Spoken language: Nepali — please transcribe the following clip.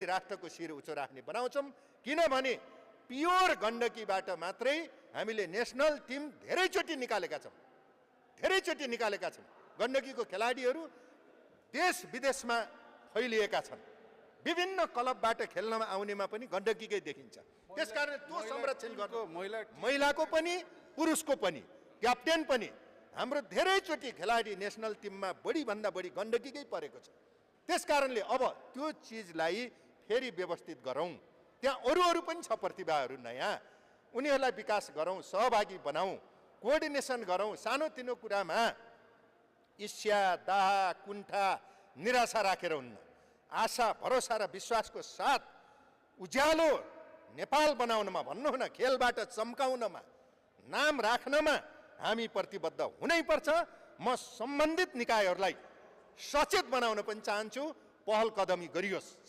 राष्ट्रको शिर उच्च राख्ने बनाउँछौँ। किनभने प्योर गण्डकीबाट मात्रै हामीले नेसनल टिम धेरैचोटि निकालेका छौँ, धेरैचोटि निकालेका छौँ। गण्डकीको खेलाडीहरू देश विदेशमा फैलिएका छन्। विभिन्न क्लबबाट खेल्नमा आउनेमा पनि गण्डकीकै देखिन्छ। त्यसकारण त्यो संरक्षण गर्नु, महिलाको पनि पुरुषको पनि, क्याप्टेन पनि, हाम्रो धेरैचोटि खेलाडी नेसनल टिममा बढीभन्दा बढी गण्डकीकै परेको छ। त्यसकारणले अब त्यो चिजलाई फेरि व्यवस्थित गरौँ। त्यहाँ अरू पनि छ प्रतिभाहरू नयाँ, उनीहरूलाई विकास गरौँ, सहभागी बनाऊँ, कोअर्डिनेसन गरौँ। सानोतिनो कुरामा ईर्ष्या, दाह, कुण्ठा, निराशा राखेर हुन्न। आशा, भरोसा र विश्वासको साथ उज्यालो नेपाल बनाउनमा, भन्नु न खेलबाट चम्काउनमा, नाम राख्नमा हामी प्रतिबद्ध हुनैपर्छ। म सम्बन्धित निकायहरूलाई सचेत बनाउन पनि चाहन्छु। पहल कदमी गरियोस्।